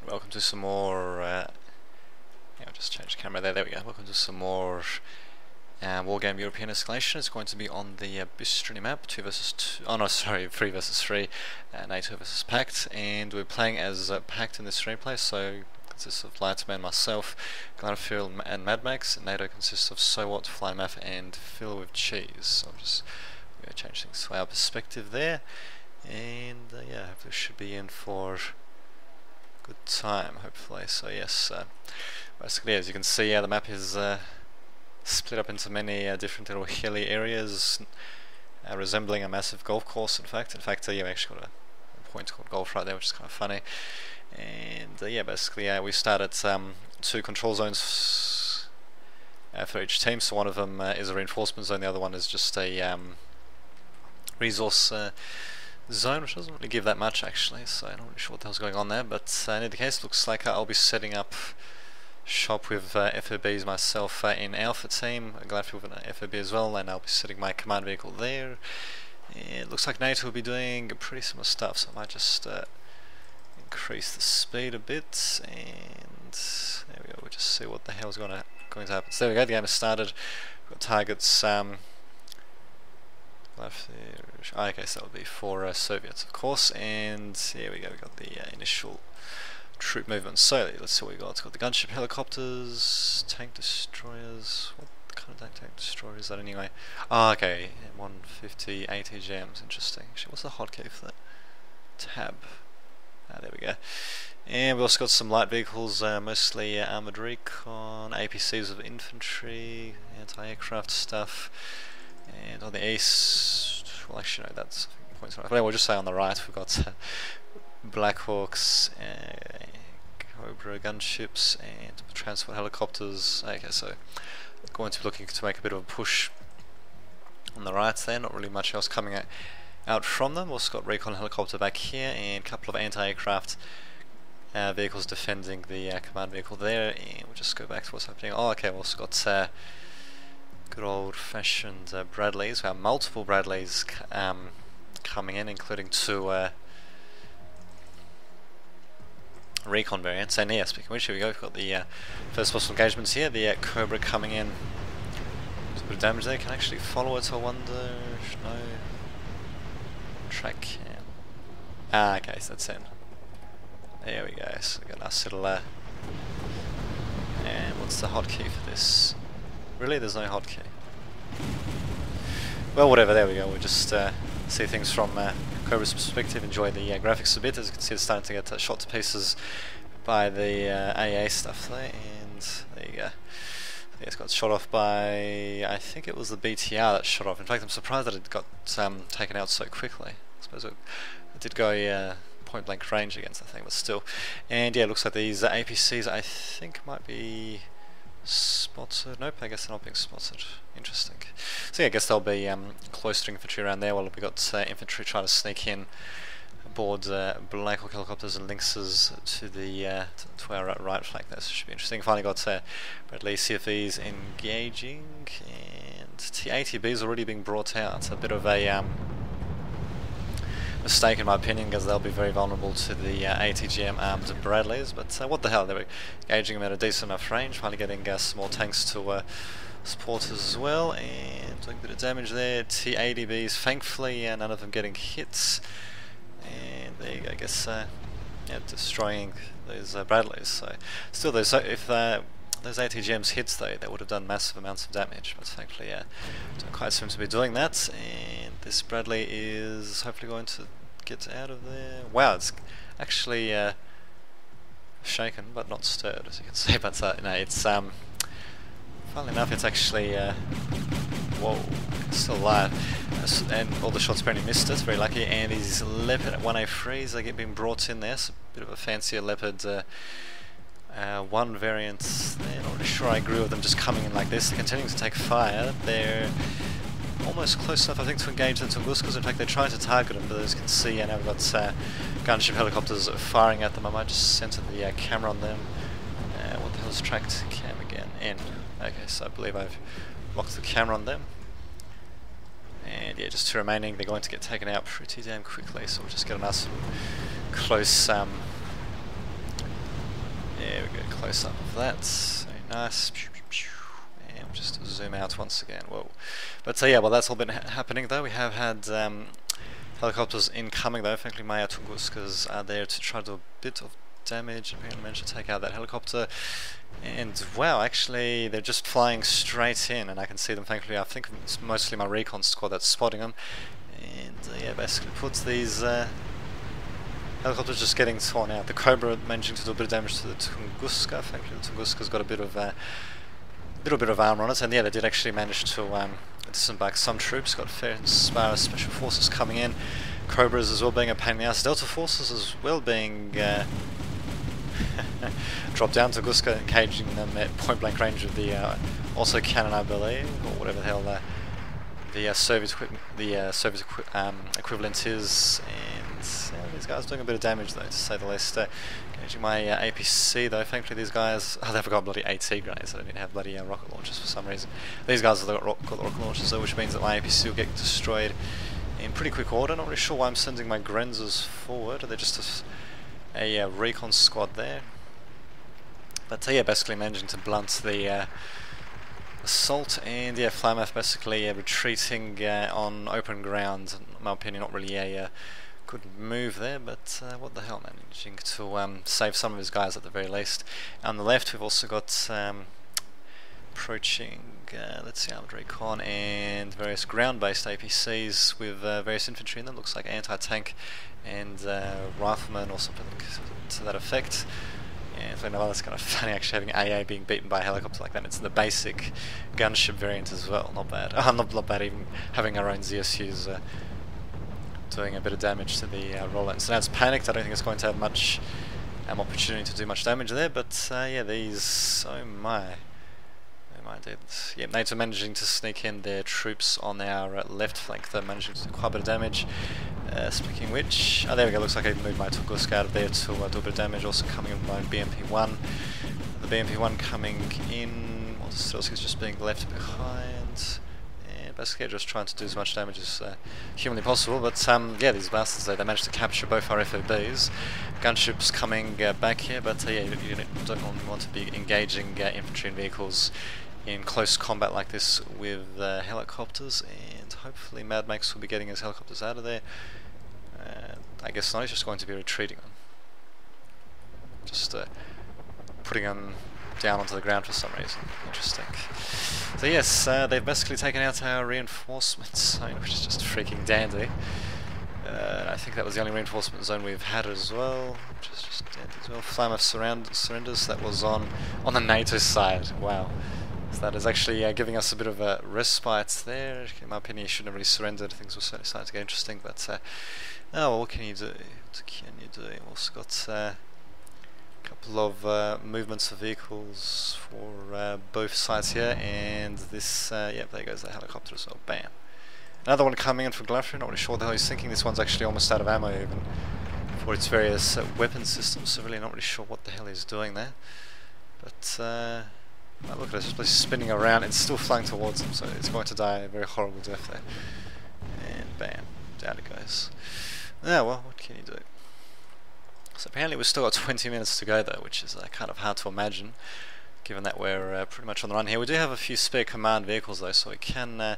Welcome to some more. Yeah, I'll just change the camera there. There we go. Welcome to some more Wargame European Escalation. It's going to be on the Bystrany map, 2 versus 2. Oh no, sorry, 3 versus 3. NATO versus Pact, and we're playing as Pact in this replay. So it consists of Lightman, myself, Glenfield, and Mad Max. NATO consists of Sowat, Flymaf, and Phil with Cheese. So I'm just going to change things to our perspective there, and yeah, hopefully should be in for good time, hopefully. So yes, basically as you can see, the map is split up into many different little hilly areas, resembling a massive golf course. In fact, yeah, we actually got a point called golf right there, which is kind of funny. And yeah, basically we start at 2 control zones for each team. So one of them is a reinforcement zone, the other one is just a resource zone, which doesn't really give that much actually, so I'm not really sure what the hell's going on there, but in any case, looks like I'll be setting up shop with FOBs myself in Alpha team, Gladfield with an FOB as well, and I'll be setting my command vehicle there. It looks like NATO will be doing pretty similar stuff, so I might just increase the speed a bit, and there we go. We'll just see what the hell's going to happen. So there we go, the game has started. We've got targets left there. Okay, so that'll be for Soviets, of course, and here we go, we got the initial troop movement. So let's see what we got. It's got the gunship helicopters, tank destroyers. What kind of tank destroyer is that anyway? Oh, okay, 150 ATGMs, interesting. Actually, what's the hotkey for that? Tab. There we go. And we also got some light vehicles, mostly armoured recon, APCs of infantry, anti-aircraft stuff. And on the east, well actually no, that's points right. But anyway, we'll just say on the right we've got Blackhawks, Cobra gunships, and transport helicopters. Okay, so going to be looking to make a bit of a push on the right there. Not really much else coming out from them. Also got recon helicopter back here, and a couple of anti-aircraft vehicles defending the command vehicle there. And we'll just go back to what's happening. Oh, okay, we've also got good old-fashioned Bradleys. We have multiple Bradleys coming in, including 2 recon variants. And yeah, speaking of which, here we go. We've got the first possible engagements here. The Cobra coming in. There's a bit of damage there. Can I actually follow it, I wonder? No. Track cam. Ah, okay, so that's in. There we go. So we got a nice little. And what's the hotkey for this? Really, there's no hotkey. Well, whatever, there we go. We'll just see things from Cobra's perspective, enjoy the graphics a bit. As you can see, it's starting to get shot to pieces by the AA stuff there, and there you go. Yeah, it's got shot off by, I think it was the BTR that shot off. In fact, I'm surprised that it got taken out so quickly. I suppose it did go point blank range against, I think, but still. And yeah, it looks like these APCs, I think, might be spotted. Nope, I guess they're not being spotted. Interesting. So yeah, I guess they'll be close to infantry around there, while we've got infantry trying to sneak in aboard Blackhawk helicopters and Lynxes to the to our right flank there, so it should be interesting. Finally got Bradley CFEs engaging, and T-ATBs already being brought out. It's a bit of a mistake in my opinion, because they'll be very vulnerable to the ATGM armed Bradleys, but what the hell, they were engaging them at a decent enough range, finally getting some more tanks to support as well, and doing a bit of damage there. T-ATBs, thankfully none of them getting hits, and there you go, I guess yeah, destroying those Bradleys. So still, those, if those ATGMs hits though, they would have done massive amounts of damage, but thankfully don't quite seem to be doing that, and this Bradley is hopefully going to get out of there. Wow, it's actually shaken but not stirred, as you can see, but no, it's funnily enough, it's actually whoa, it's still alive, and all the shots apparently missed it, very lucky. And these Leopard 1A3s, they get being brought in there, it's a bit of a fancier Leopard 1 variant. They're not really sure I agree with them just coming in like this. They're continuing to take fire. They're almost close enough, I think, to engage the Tunguskas. In fact, they're trying to target them, but as you can see, now we've got gunship helicopters firing at them. I might just center the camera on them. What the hell is tracked cam again? N. Okay, so I believe I've locked the camera on them. And yeah, just 2 remaining. They're going to get taken out pretty damn quickly, so we'll just get a nice close close up of that. Very nice. And we'll just zoom out once again. Whoa. But yeah, well, that's all been happening though. We have had helicopters incoming though. Thankfully my Tunguskas are there to try to do a bit of damage. Apparently managed to take out that helicopter. And wow, actually they're just flying straight in, and I can see them. Thankfully I think it's mostly my recon squad that's spotting them. And yeah, basically puts these helicopters just getting torn out. The Cobra managing to do a bit of damage to the Tunguska. Thankfully the Tunguska's got a bit of little bit of armor on it, and yeah, they did actually manage to disembark some troops. Got fair special forces coming in, Cobras as well being a pain in the ass, Delta forces as well being dropped down to Guska, engaging them at point blank range of the also cannon, I believe, or whatever the hell the Soviet equivalent is. And these guys doing a bit of damage though, to say the least. Engaging my APC though. Thankfully these guys, they've got bloody AT grenades. I don't need to have bloody rocket launchers for some reason. These guys have got rocket launchers though, which means that my APC will get destroyed in pretty quick order. Not really sure why I'm sending my Grenzers forward. They're just a recon squad there. But yeah, basically managing to blunt the assault, and yeah, Flamath basically retreating on open ground. In my opinion, not really a good move there, but what the hell, managing to save some of his guys at the very least. On the left we've also got approaching, let's see, armored recon and various ground-based APCs with various infantry in them. Looks like anti-tank and riflemen or something to that effect. And I know that's kind of funny actually, having AA being beaten by a helicopter like that. It's the basic gunship variant as well, not bad. Not bad even having our own ZSUs doing a bit of damage to the roller. So now it's panicked. I don't think it's going to have much opportunity to do much damage there, but yeah, these, oh my dude. Yeah, NATO managing to sneak in their troops on our left flank. They're managing to do quite a bit of damage. Speaking of which, oh there we go, looks like I moved my Tunguska out of there to do a bit of damage. Also coming in with my BMP-1. The BMP-1 coming in, while Stilski's just being left behind. And basically just trying to do as much damage as humanly possible. But yeah, these bastards, they managed to capture both our FOBs. Gunships coming back here, but yeah, you don't want to be engaging infantry and vehicles in close combat like this with helicopters, and hopefully Mad Max will be getting his helicopters out of there. I guess not, he's just going to be retreating them. Just putting them down onto the ground for some reason. Interesting. So yes, they've basically taken out our reinforcement zone, which is just freaking dandy. I think that was the only reinforcement zone we've had as well, which is just dandy as well. Flamath surrenders, that was on the NATO side. Wow. So that is actually giving us a bit of a respite there. In my opinion, you shouldn't have really surrendered. Things were certainly starting to get interesting, but oh, well, what can you do? What can you do? We've also got a couple of movements of vehicles for both sides here, and this, yeah, there goes the helicopter as well. Bam. Another one coming in for Glafri. Not really sure what the hell he's thinking. This one's actually almost out of ammo even for its various weapon systems, so really not really sure what the hell he's doing there. But oh, look at it, it's spinning around. It's still flying towards him, so it's going to die a very horrible death there. And bam, down it goes. Oh well, what can you do? So apparently we've still got 20 minutes to go though, which is kind of hard to imagine, given that we're pretty much on the run here. We do have a few spare command vehicles though, so we can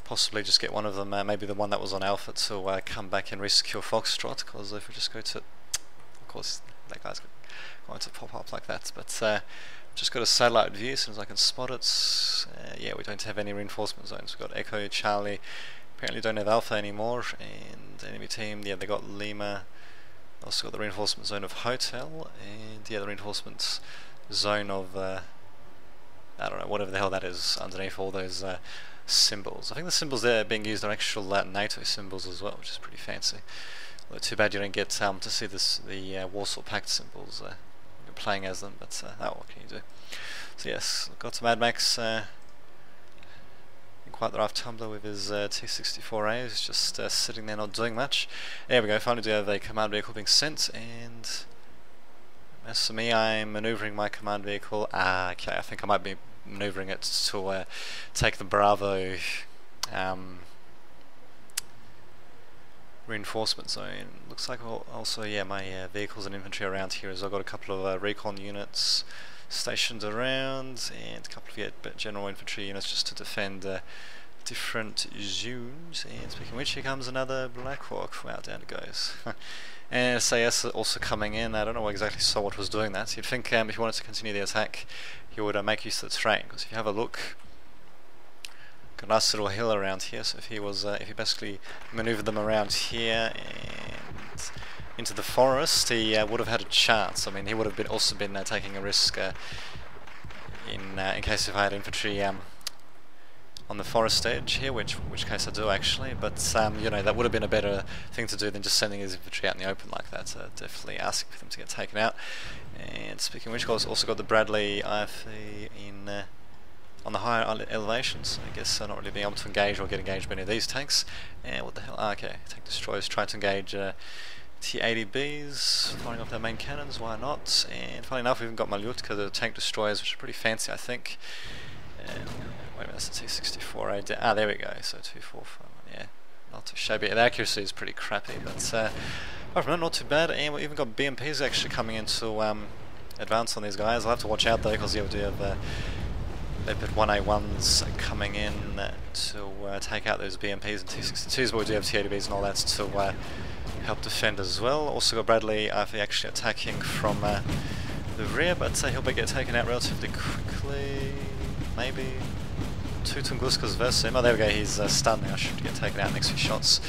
possibly just get one of them, maybe the one that was on Alpha, to come back and resecure Foxtrot, because if we just go to, of course that guy's going to pop up like that, but just got a satellite view as soon as I can spot it. Yeah, we don't have any reinforcement zones. We've got Echo, Charlie, apparently don't have Alpha anymore, and enemy team, yeah, they got Lima. Also got the reinforcement zone of Hotel, and yeah, the reinforcement zone of I don't know, whatever the hell that is underneath all those symbols. I think the symbols there being used are actual NATO symbols as well, which is pretty fancy. Although too bad you don't get to see the Warsaw Pact symbols playing as them, but oh, what can you do? So yes, got to Mad Max in quite the rough tumbler with his T-64A, who's just sitting there not doing much. There we go, finally do have a command vehicle being sent, and as for me, I'm manoeuvring my command vehicle. Okay, I think I might be manoeuvring it to take the Bravo reinforcement zone. Looks like also, yeah, my vehicles and infantry around here as I've got a couple of recon units stationed around and a couple of general infantry units just to defend different zones. And speaking of which, here comes another Black Hawk. Wow, down it goes. And SAS also coming in. I don't know exactly saw what was doing that. You'd think if you wanted to continue the attack, he would make use of the terrain. Because if you have a look, got a nice little hill around here. So if he basically manoeuvred them around here and into the forest, he would have had a chance. I mean, he would have also been taking a risk in case if I had infantry on the forest edge here, which case I do actually, but you know, that would have been a better thing to do than just sending his infantry out in the open like that. Definitely asking for them to get taken out. And speaking of which, I've also got the Bradley IFE in on the higher elevations. I guess not really being able to engage or get engaged by any of these tanks. And what the hell? Okay, tank destroyers trying to engage T-80Bs, firing off their main cannons. Why not? And funny enough, we've even got Malyutka, the tank destroyers, which are pretty fancy, I think. Wait a minute, that's the T-64A. Ah, there we go. So 245. Yeah, not too shabby. The accuracy is pretty crappy, but apart from that, not too bad. And we've even got BMPs actually coming in to advance on these guys. I'll have to watch out though, because yeah, we do have Leopard 1A1s coming in to take out those BMPs and T-62s, but we do have T-80Bs and all that to help defend as well. Also got Bradley actually attacking from the rear, but he'll get taken out relatively quickly. Maybe 2 Tunguskas versus him. Oh, there we go, he's stunned now, should get taken out in the next few shots.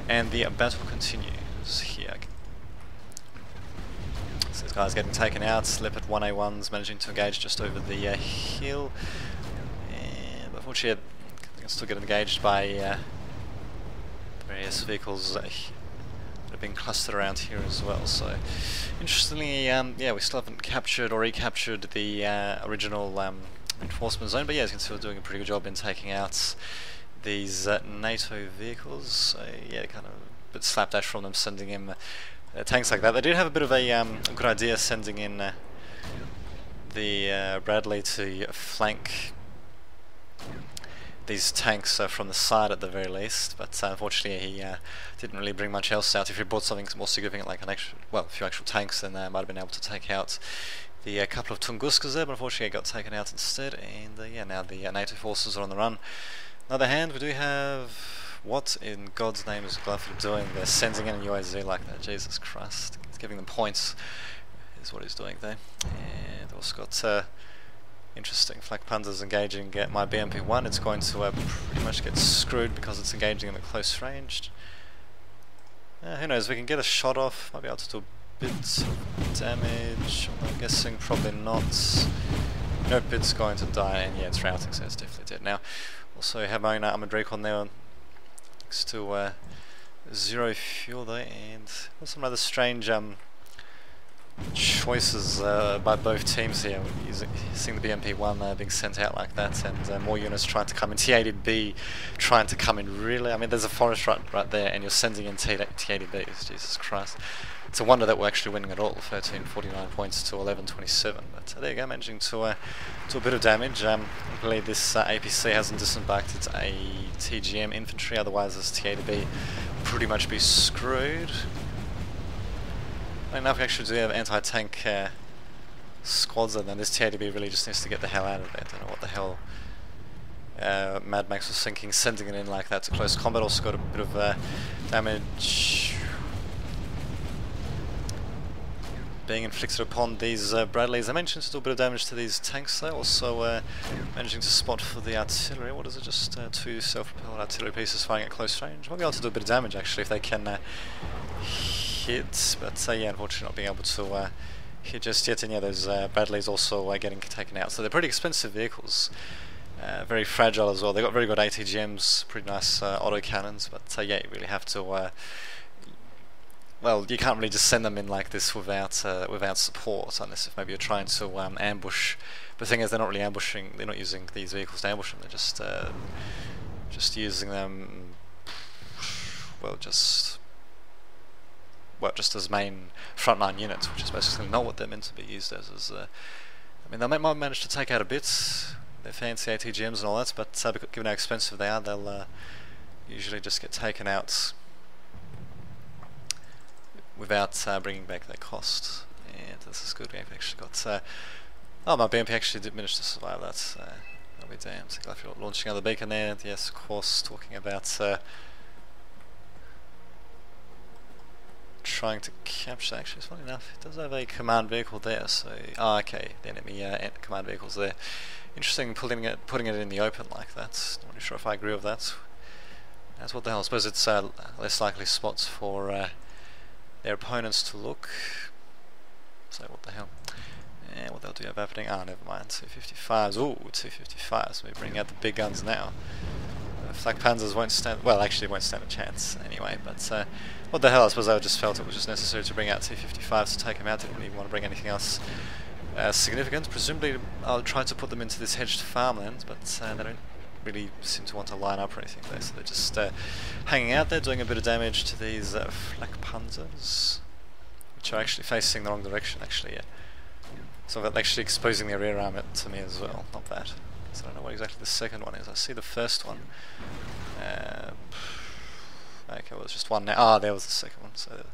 And the battle continues here. So this guy's getting taken out, Leopard 1A1's managing to engage just over the hill. And unfortunately, they can still get engaged by various vehicles that have been clustered around here as well. So, interestingly, yeah, we still haven't captured or recaptured the original reinforcement zone, but yeah, as you can see, we're doing a pretty good job in taking out these NATO vehicles. So yeah, kind of a bit slapdash from them sending in tanks like that. They did have a bit of a good idea sending in the Bradley to flank these tanks from the side at the very least, but unfortunately he didn't really bring much else out. If he brought something more significant like a few actual tanks, then might have been able to take out the couple of Tunguskas there, but unfortunately it got taken out instead. And yeah, now the NATO forces are on the run. On the other hand, we do have, what in God's name is Gladford doing? They're sending in a UAZ like that. Jesus Christ, he's giving them points is what he's doing there. And also got interesting flak panzers engaging my BMP-1. It's going to pretty much get screwed because it's engaging them at close range. Who knows, we can get a shot off, might be able to do a bit of damage. I'm guessing probably not. Nope, it's going to die, and yeah, it's routing, so it's definitely dead now. Also have my own armoured recon there next to 0 fuel there, and some rather strange choices by both teams here. Seeing the BMP-1 being sent out like that, and more units trying to come in. T-80B trying to come in really. I mean, there's a forest right there, and you're sending in T-80Bs. Jesus Christ. It's a wonder that we're actually winning at all. 1349 points to 1127. But there you go, managing to do a bit of damage. Luckily this APC hasn't disembarked its TGM infantry, otherwise this T-80B pretty much be screwed. Enough we actually do have anti-tank squads, and then this T-80B really just needs to get the hell out of there. I don't know what the hell Mad Max was thinking, sending it in like that to close combat. Also got a bit of damage being inflicted upon these Bradleys. I mentioned to do a bit of damage to these tanks though. Also managing to spot for the artillery. What is it? Just 2 self-propelled artillery pieces firing at close range. Might be able to do a bit of damage actually if they can hit, but yeah, unfortunately not being able to hit just yet. And yeah, those Bradleys also getting taken out. So they're pretty expensive vehicles. Very fragile as well. They've got very good ATGMs, pretty nice auto cannons, but yeah, you really have to well, you can't really just send them in like this without support, unless if maybe you're trying to ambush. But the thing is, they're not really ambushing. They're not using these vehicles to ambush them. They're just using them, just as main frontline units, which is basically not what they're meant to be used as. I mean, they might manage to take out a bit. They're fancy ATGMs and all that, but given how expensive they are, they'll usually just get taken out without bringing back their cost. And this is good. We've actually got... oh, my BMP actually did manage to survive that. I'll be damned. So if you're launching another beacon there, yes, of course, talking about trying to capture. Actually, it's funny enough, it does have a command vehicle there. So, okay, the enemy command vehicle's there. Interesting, putting it in the open like that. Not really sure if I agree with that. That's what the hell. I suppose it's less likely spots for their opponents to look. So what the hell? Yeah, what they'll do have happening? Ah, never mind. 255s. Ooh, 255s. So we bring out the big guns now. Flak Panzers won't stand. Well, actually, won't stand a chance anyway. But what the hell? I suppose I just felt it was just necessary to bring out 255s to take them out. Didn't really want to bring anything else significant. Presumably, I'll try to put them into this hedged farmland, but they don't really seem to want to line up or anything there. So they're just hanging out there, doing a bit of damage to these Flak Panzers, which are actually facing the wrong direction. Actually, yeah. So they're actually exposing their rear arm to me as well. Not bad. So I don't know what exactly the second one is. I see the first one. Okay, well, there's just one now. Ah, there was the second one. So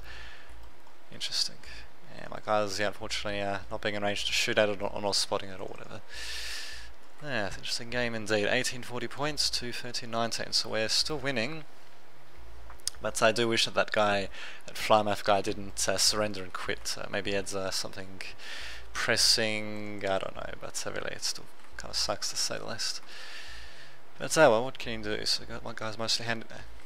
interesting. Yeah, my guys, yeah, unfortunately, not being in range to shoot at it or not spotting it or whatever. Yeah, it's an interesting game indeed. 1840 points to 1319. So we're still winning. But I do wish that that guy, that Flymath guy, didn't surrender and quit. Maybe he had something pressing, I don't know, but really it still kind of sucks to say the least. But well, what can you do? So got my guys mostly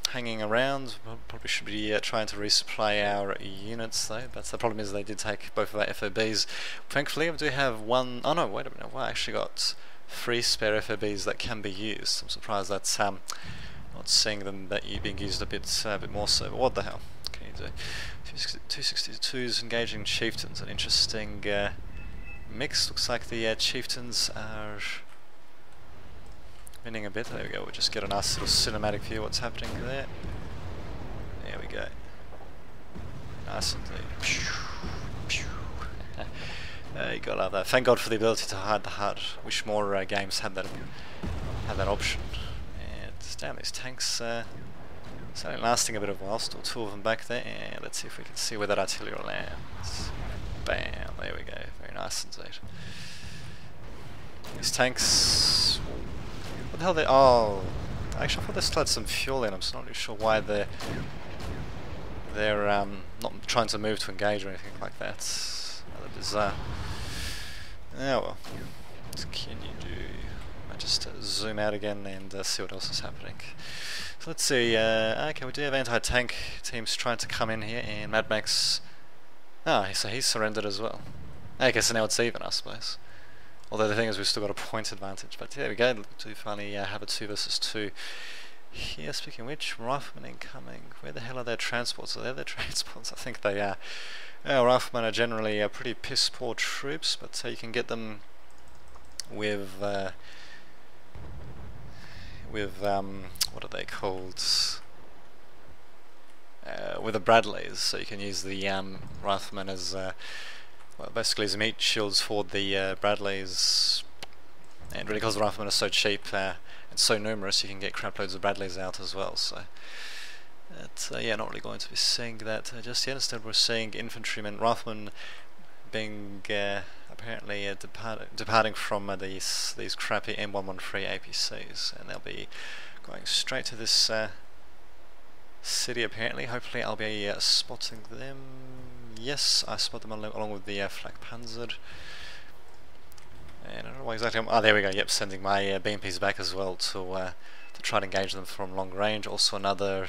hanging around. Probably should be trying to resupply our units though, but the problem is they did take both of our FOBs. Thankfully I do have one, oh no, wait a minute, well, I actually got 3 spare FOBs that can be used. I'm surprised that's not seeing them being used a bit more so, but what the hell can you do? 262s engaging chieftains, an interesting mix. Looks like the chieftains are winning a bit. There we go, we'll just get a nice little cinematic view of what's happening there. There we go. Nice indeed. You gotta love that. Thank God for the ability to hide the HUD. Wish more games had that option. And damn, these tanks it's only lasting a bit of a while. Still 2 of them back there. And let's see if we can see where that artillery lands. Bam, there we go. Very nice indeed. These tanks... What the hell they... Oh... Actually I thought they still had some fuel in. I'm just not really sure why they're not trying to move to engage or anything like that. Rather bizarre. Yeah, well. What can you do? I just zoom out again and see what else is happening. So let's see. Okay, we do have anti-tank teams trying to come in here, and Mad Max... Ah, so he's surrendered as well. Okay, so now it's even, I suppose. Although the thing is, we've still got a point advantage. But there we go. Look to finally have a 2 versus 2 here. Speaking of which, riflemen incoming. Where the hell are their transports? Are they their transports? I think they are. Riflemen are generally pretty piss poor troops, but you can get them with what are they called? With the Bradleys, so you can use the riflemen as well, basically as meat shields for the Bradleys, and really because the riflemen are so cheap and so numerous, you can get crap loads of Bradleys out as well. So yeah, not really going to be seeing that just yet. Instead we're seeing infantrymen, riflemen being apparently departing from these crappy M113 APCs, and they'll be going straight to this city apparently. Hopefully I'll be spotting them. Yes, I spot them along with the Flak Panzer. And I don't know why exactly oh, there we go, yep, sending my BMPs back as well to try to engage them from long range. Also another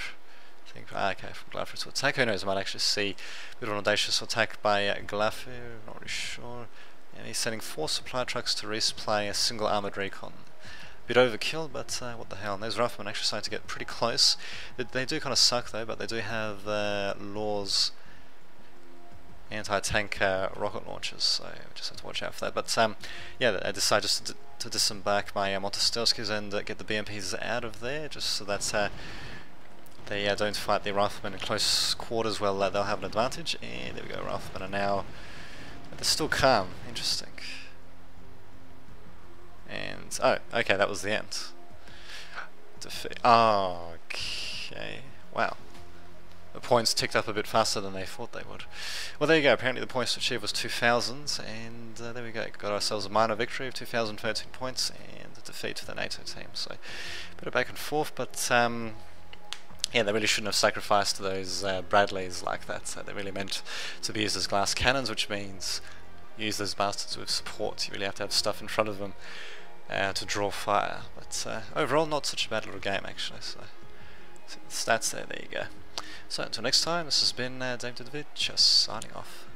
thing, okay, from Glafir to attack. Who knows, I might actually see a bit of an audacious attack by Glafir, not really sure. And he's sending 4 supply trucks to resupply a single armoured recon. Bit overkill, but what the hell. And those riflemen actually starting to get pretty close. They do kind of suck though, but they do have Law's anti-tank rocket launchers, so we just have to watch out for that. But yeah, I decided just to disembark my Montestelskis and get the BMPs out of there, just so that they don't fight the riflemen in close quarters. Well, they'll have an advantage. And there we go, riflemen are now... They're still calm. Interesting. And oh, okay, that was the end. Oh, okay, wow. the points ticked up a bit faster than they thought they would. Well, there you go. Apparently the points to achieve was 2,000, and there we go. Got ourselves a minor victory of 2,013 points and a defeat to the NATO team. So a bit of back and forth, but yeah, they really shouldn't have sacrificed those Bradleys like that. So they're really meant to be used as glass cannons, which means use those bastards with support. You really have to have stuff in front of them to draw fire. But overall, not such a bad little game actually. So the stats there you go. So until next time, this has been Dame David, just signing off.